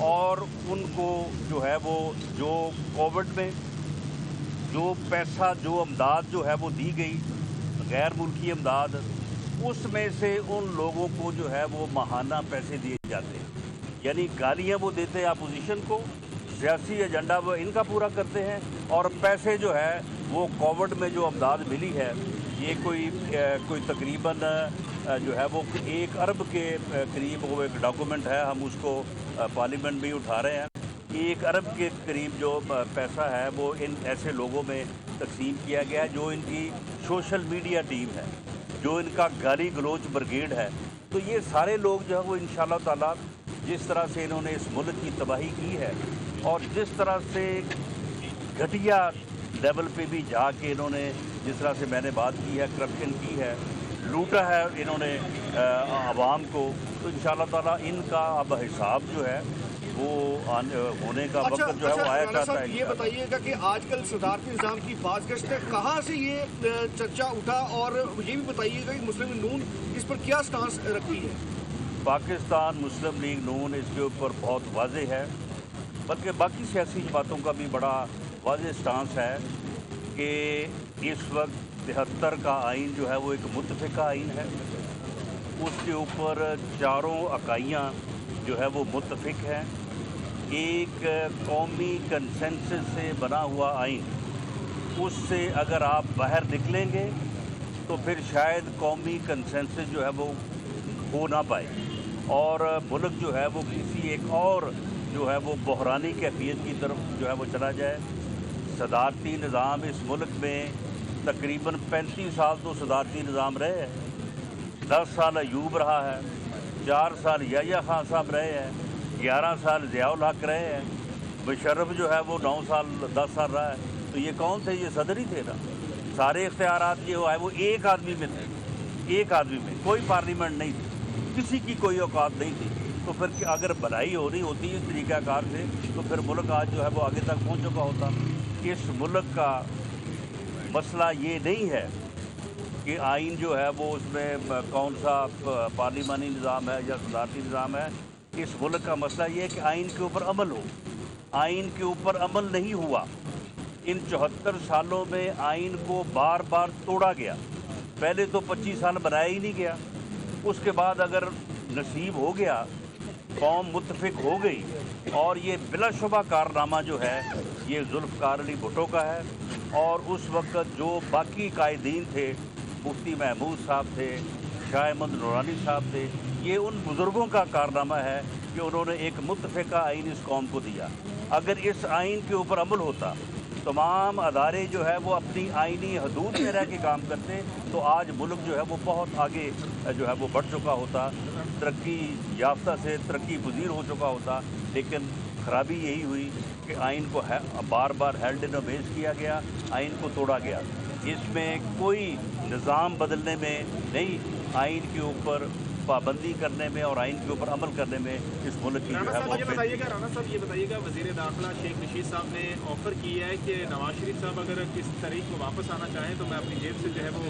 اور ان کو جو ہے وہ جو کووڈ میں جو پیسہ جو امداد جو ہے وہ دی گئی غیر ملکی امداد، اس میں سے ان لوگوں کو جو ہے وہ ماہانہ پیسے دیے جاتے ہیں، یعنی گالیاں وہ دیتے ہیں اپوزیشن کو، سیاسی ایجنڈا وہ ان کا پورا کرتے ہیں، اور پیسے جو ہے وہ کووڈ میں جو امداد ملی ہے یہ کوئی تقریباً جو ہے وہ 1 ارب کے قریب وہ ایک ڈاکومنٹ ہے، ہم اس کو پارلیمنٹ بھی اٹھا رہے ہیں۔ 1 ارب کے قریب جو پیسہ ہے وہ ان ایسے لوگوں میں تقسیم کیا گیا ہے جو ان کی سوشل میڈیا ٹیم ہے، جو ان کا گالی گلوچ بریگیڈ ہے۔ تو یہ سارے لوگ جو ہے وہ انشاءاللہ تعالیٰ جس طرح سے انہوں نے اس ملک کی تباہی کی ہے اور جس طرح سے گھٹیا لیول پہ بھی جا کے انہوں نے جس طرح سے میں نے بات کی ہے، کرپشن کی ہے، لوٹا ہے انہوں نے عوام کو، تو انشاءاللہ تعالیٰ ان کا اب حساب جو ہے وہ ہونے کا وقت جو ہے وہ آیا چاہتا ہے۔ یہ بتائیے گا کہ آج کل صدارتی نظام کی بازگشت ہے، کہاں سے یہ چرچا اٹھا، اور یہ بھی بتائیے گا کہ مسلم لیگ نون اس پر کیا سٹانس رکھتی ہے؟ پاکستان مسلم لیگ نون اس کے اوپر بہت واضح ہے، بلکہ باقی سیاسی جماعتوں کا بھی بڑا واضح سٹانس ہے کہ اس وقت 73 کا آئین جو ہے وہ ایک متفقہ آئین ہے، اس کے اوپر چاروں اکائیاں جو ہے وہ متفق ہیں، ایک قومی کنسنسس سے بنا ہوا آئین، اس سے اگر آپ باہر نکلیں گے تو پھر شاید قومی کنسنسس جو ہے وہ ہو نہ پائے اور ملک جو ہے وہ کسی ایک اور جو ہے وہ بحرانی کیفیت کی طرف جو ہے وہ چلا جائے۔ صدارتی نظام اس ملک میں تقریباً 35 سال تو صدارتی نظام رہے ہیں، 10 سال ایوب رہا ہے، 4 سال یحییٰ خان صاحب رہے ہیں، 11 سال ضیاء الحق رہے ہیں، مشرف جو ہے وہ 9 سال 10 سال رہا ہے، تو یہ کون تھے؟ یہ صدر ہی تھے نا۔ سارے اختیارات جو ہے وہ ایک آدمی میں تھے، ایک آدمی میں، کوئی پارلیمنٹ نہیں تھی، کسی کی کوئی اوقات نہیں تھی۔ تو پھر اگر بھلائی ہونی ہوتی اس طریقہ کار سے تو پھر ملک آج جو ہے وہ آگے تک پہنچ چکا ہوتا۔ اس ملک کا مسئلہ یہ نہیں ہے کہ آئین جو ہے وہ اس میں کون سا پارلیمانی نظام ہے یا صدارتی نظام ہے، اس ملک کا مسئلہ یہ ہے کہ آئین کے اوپر عمل ہو۔ آئین کے اوپر عمل نہیں ہوا، ان 74 سالوں میں آئین کو بار بار توڑا گیا، پہلے تو 25 سال بنایا ہی نہیں گیا، اس کے بعد اگر نصیب ہو گیا، قوم متفق ہو گئی، اور یہ بلا شبہ کارنامہ جو ہے یہ ذوالفقار علی بھٹو کا ہے، اور اس وقت جو باقی قائدین تھے، مفتی محمود صاحب تھے، شاہ احمد نورانی صاحب تھے، یہ ان بزرگوں کا کارنامہ ہے کہ انہوں نے ایک متفقہ آئین اس قوم کو دیا۔ اگر اس آئین کے اوپر عمل ہوتا، تمام ادارے جو ہے وہ اپنی آئینی حدود میں رہ کے کام کرتے، تو آج ملک جو ہے وہ بہت آگے جو ہے وہ بڑھ چکا ہوتا، ترقی یافتہ سے ترقی پذیر ہو چکا ہوتا۔ لیکن خرابی یہی ہوئی کہ آئین کو بار بار ہیلڈ ان ابیس کیا گیا، آئین کو توڑا گیا۔ اس میں کوئی نظام بدلنے میں نہیں، آئین کے اوپر پابندی کرنے میں اور آئین کے اوپر عمل کرنے میں اس ملک کی جو ہے وہ رانا صاحب یہ بتائیے گا وزیر داخلہ شیخ رشید صاحب نے آفر کی ہے کہ نواز شریف صاحب اگر اس تاریخ کو واپس آنا چاہیں تو میں اپنی جیب سے جو ہے وہ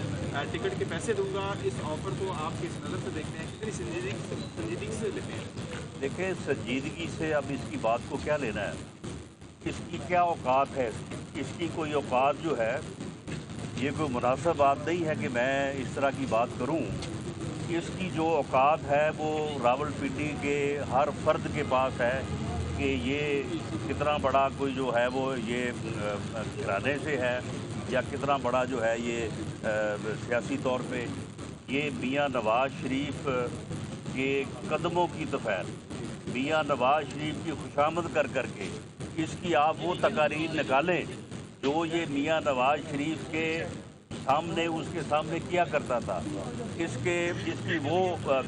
ٹکٹ کے پیسے دوں گا، اس آفر کو آپ کس نظر سے دیکھتے ہیں، کتنی سنجیدگی سے لیتے ہیں؟ دیکھیں سنجیدگی سے اب اس کی بات کو کیا لینا ہے، اس کی کیا اوقات ہے، اس کی کوئی اوقات جو ہے یہ کوئی مناسب بات نہیں ہے کہ میں اس طرح کی بات کروں۔ اس کی جو اوقات ہے وہ راول پنڈی کے ہر فرد کے پاس ہے کہ یہ کتنا بڑا کوئی جو ہے وہ یہ گھرانے سے ہے یا کتنا بڑا جو ہے یہ سیاسی طور پہ یہ میاں نواز شریف کے قدموں کی طفیل، میاں نواز شریف کی خوشامد کر کر کے اس کی آپ وہ تقاریر نکالیں جو یہ میاں نواز شریف کے سامنے اس کے سامنے کیا کرتا تھا، اس کی وہ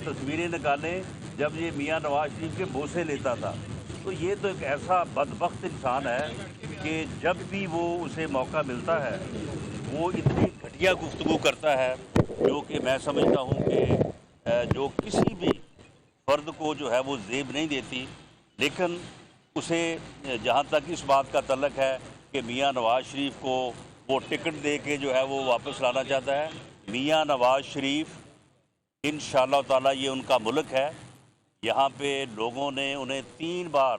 تصویریں نکالیں جب یہ میاں نواز شریف کے بوسے لیتا تھا۔ تو یہ تو ایک ایسا بدبخت انسان ہے کہ جب بھی وہ اسے موقع ملتا ہے وہ اتنی گھٹیا گفتگو کرتا ہے جو کہ میں سمجھتا ہوں کہ جو کسی بھی فرد کو جو ہے وہ زیب نہیں دیتی۔ لیکن اسے جہاں تک اس بات کا تعلق ہے کہ میاں نواز شریف کو وہ ٹکٹ دے کے جو ہے وہ واپس لانا چاہتا ہے، میاں نواز شریف انشاءاللہ تعالیٰ یہ ان کا ملک ہے، یہاں پہ لوگوں نے انہیں 3 بار